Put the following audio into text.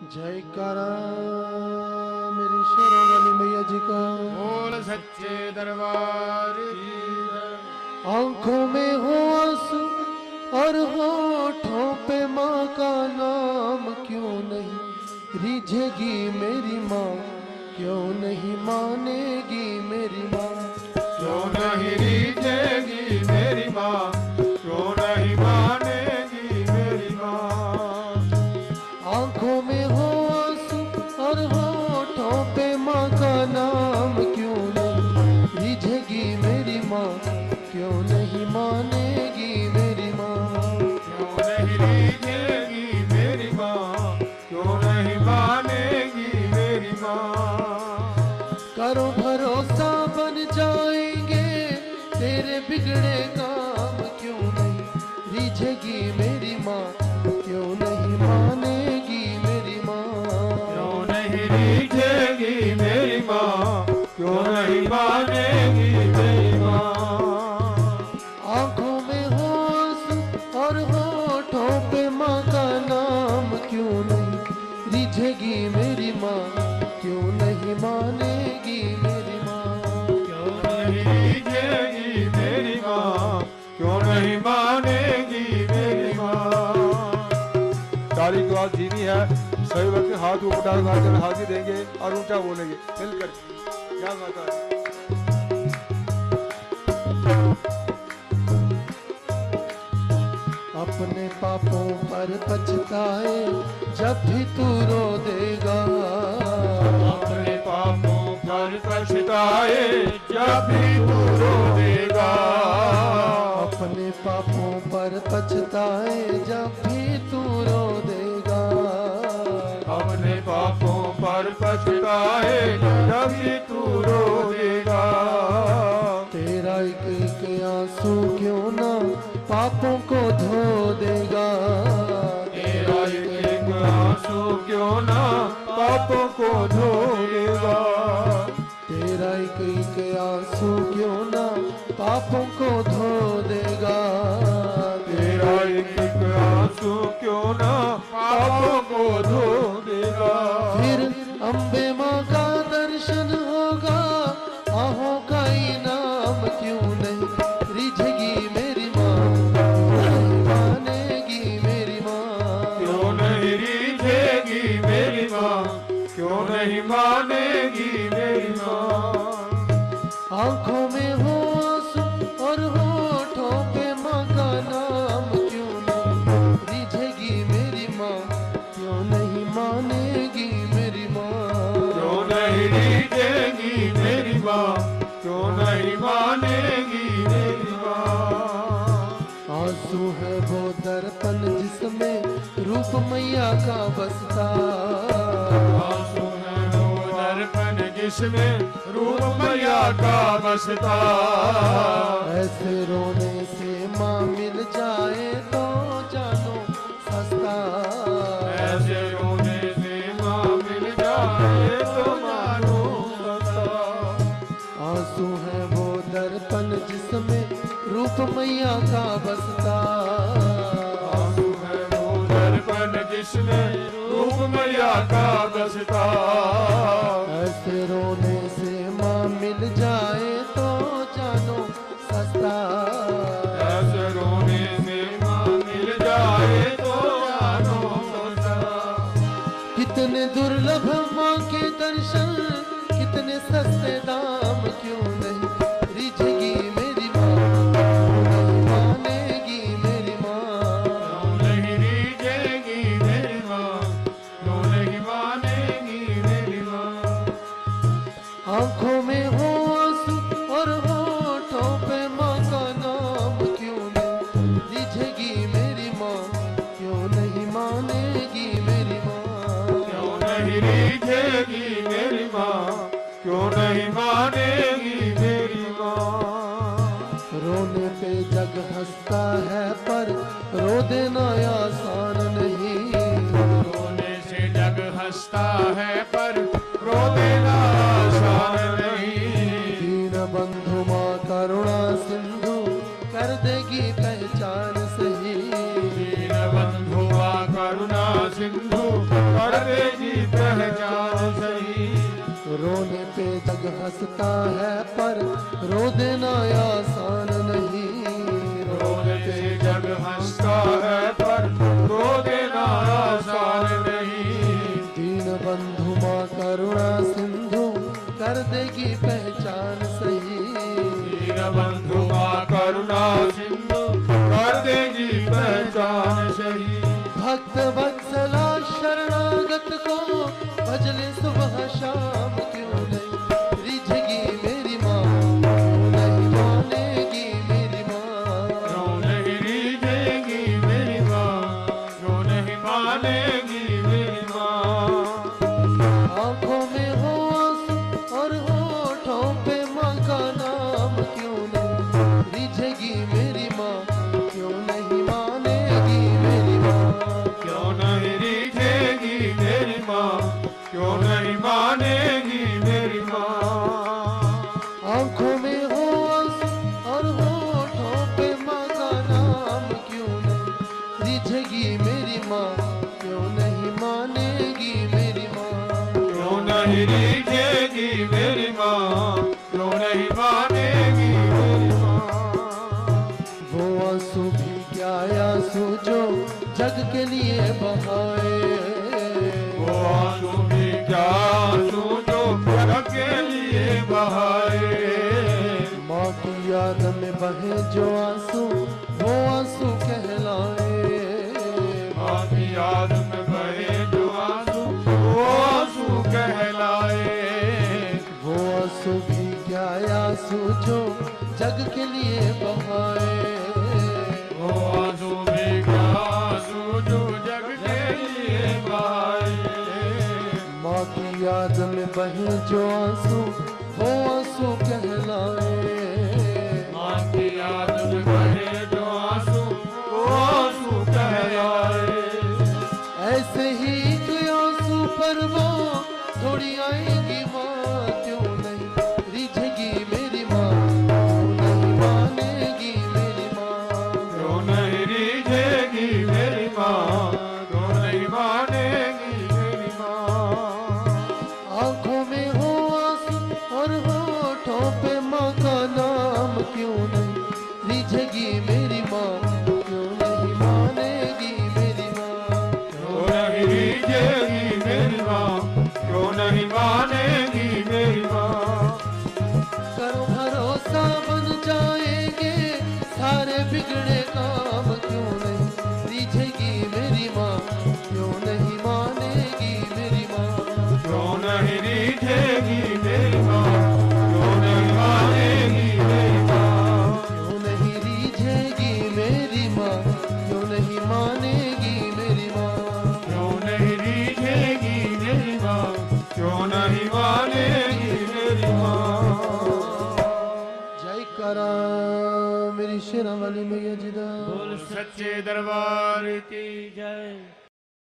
जयकारा मेरी शेरों वाली मैया जी का। बोल सच्चे दरबार की। आंखों में हो आंसू और होठों पे माँ का नाम, क्यों नहीं रिझेगी मेरी माँ, क्यों नहीं मानेगी मेरी माँ, क्यों नहीं रिझेगी मेरी माँ, क्यों नहीं मानेगी मेरी माँ। आंखों में हो आंसू और होठों पे माँ का नाम, क्यों नहीं रिझेगी मेरी माँ, क्यों नहीं मानेगी मेरी माँ, क्यों नहीं रिझेगी मेरी माँ, क्यों नहीं मानेगी मेरी माँ। करो भरोसा बन जाएंगे तेरे बिगड़े काम, क्यों नहीं रिझेगी मेरी माँ, क्यों नहीं मानेगी मेरी माँ, क्यों नहीं रिझेगी मेरी माँ, क्यों नहीं मानेगी मेरी माँ। आंखों में हो आंसू और होठों पे माँ का नाम, क्यों नहीं रिझेगी मेरी माँ, क्यों नहीं मानेगी मेरी माँ, क्यों नहीं रिझेगी मेरी माँ, क्यों नहीं मानेगी मेरी माँ। ताली की बात धीमी है, सभी वक्त हाथ ऊपर डालकर हाजिर देंगे और ऊंचा बोलेंगे मिलकर। क्या माता है। अपने पापों पर पछताए जब भी तू रो देगा, अपने पापों पर पछताए जब भी तू रो देगा। अपने पापों पर पछताए जब भी तू रो देगा, अपने पापों पर पछताए जब भी तू रो देगा। तेरा एक एक आंसू क्यों ना पापों को धो देगा, तेरा एक एक आंसू क्यों ना पापों को धो देगा। तेरा एक एक आंसू क्यों ना पापों को धो देगा, तेरा एक एक आंसू क्यों ना पापों को धो देगा। फिर अम्बे माँ का दर्शन होगा, आहों का इनाम, क्यों नहीं रिझेगी मेरी माँ, नहीं मानेगी मेरी माँ, क्यों नहीं रिझेगी मेरी माँ, क्यों नहीं मानेगी मेरी माँ। आंखों में हो आंसू और होठों पे माँ का नाम, क्यों नहीं रिझेगी मेरी माँ, क्यों नहीं मानेगी मेरी माँ, क्यों नहीं रिझेगी मेरी माँ, क्यों नहीं मानेगी मेरी माँ। आंसू है वो दर्पण जिसमें रूप मैया का बसता, आंसू है वो दर्पण जिसमें रूप मैया का बसता। ऐसे रोने से माँ मिल जाए तो जानो सस्ता, ऐसे रोने से माँ मिल जाए तो मानो सस्ता। आंसू है वो दर्पण जिसमें रूप मैया का बसता, आंसू है वो दर्पण जिसमें रूप मैया का बसता। ऐसे रोने से माँ मिल जाए तो जानो सस्ता, ऐसे रोने से माँ मिल जाए तो जानो सस्ता। कितने दुर्लभ माँ के दर्शन, कितने सस्ते दाम, क्यों नहीं रिझेगी मेरी माँ, क्यों नहीं मानेगी मेरी माँ, क्यों नहीं रिझेगी मेरी माँ, क्यों नहीं मानेगी मेरी माँ। आंखों में हो आंसू और होठों पे माँ का नाम, क्यों नहीं रिझेगी मेरी माँ, क्यों नहीं मानेगी मेरी माँ, क्यों नहीं रिझेगी मेरी माँ, क्यों नहीं मानेगी मेरी माँ। रोने पे जग हंसता है पर रो देना आसान नहीं, रोने से जग हंसता है पर रो देना आसान नहीं। दीन बंधु माँ करुणा सिंधु कर देगी पहचान सही, दीन बंधु माँ करुणा सिंधु कर देगी पहचान सही। रोने पे जग हंसता है पर रो देना आसान नहीं। रोने पे जग हंसता है पर रो देना आसान नहीं। दीन बंधु माँ करुणा सिंधु कर देगी पहचान सही। दीन बंधु माँ करुणा सिंधु कर देगी पहचान सही। भक्त वत्सला शरणागत को भजले सुबह शाम क्यों नहीं रिझेगी मेरी माँ, क्यों नहीं मानेगी मेरी माँ। क्यों नहीं रिझेगी मेरी माँ, क्यों नहीं मानेगी मेरी माँ। आंखों में हो आंसू और होठों पे माँ का नाम क्यों नहीं रिझेगी मेरी माँ, क्यों नहीं मानेगी मेरी माँ। क्यों नहीं रिझेगी मेरी माँ, क्यों नहीं मानेगी मेरी माँ। आंखों में हो आंसू और होठों पे माँ का नाम क्यों नहीं रिझेगी मेरी माँ, क्यों नहीं मानेगी मेरी माँ। क्यों नहीं रिझेगी मेरी माँ, क्यों नहीं मानेगी मेरी माँ। वो आंसू भी क्या आंसू जो जग के लिए बहाए। वो आंसू भी क्या आंसू जो जग के लिए बहाए। माँ की याद में बहे जो आंसू वो आंसू कहलाए। माँ की याद में बहे जो आंसू वो आंसू कहलाए। वो आंसू भी क्या आंसू जो जग के लिए बहाए। वो आंसू भी क्या आंसू जो जग के लिए बहाए। माँ की याद में बहे जो आंसू वो आंसू कहलाए। माँ की याद में बहे जो आंसू वो आंसू कहलाए। ऐसे ही के आंसू पर वो थोड़ी आएगी माँ, क्यों नहीं रिझेगी मेरी माँ, क्यों नहीं मानेगी मेरी माँ। क्यों नहीं रिझेगी मेरी माँ, क्यों नहीं मानेगी मेरी माँ। आंखों में हो आंसू और होठों पे माँ का नाम क्यों नहीं रिझेगी मेरी माँ, क्यों नहीं मानेगी मेरी माँ। क्यों नहीं रिझेगी मेरी माँ, क्यों नहीं मानेगी मेरी माँ। करो भरोसा बन जाएंगे सारे बिगड़े काम, क्यों नहीं रिझेगी मेरी माँ, क्यों नहीं मानेगी मेरी माँ। क्यों नहीं रिझेगी मेरी माँ, क्यों नहीं मानेगी मेरी माँ। क्यों नहीं रिझेगी मेरी माँ, क्यों नहीं मानेगी मेरी माँ। क्यों नहीं रिझेगी मेरी माँ, क्यों नहीं मानेगी मेरी माँ। जय करा मेरी शेरा वाली मैया जी दा। बोल सच्चे दरबार की जय।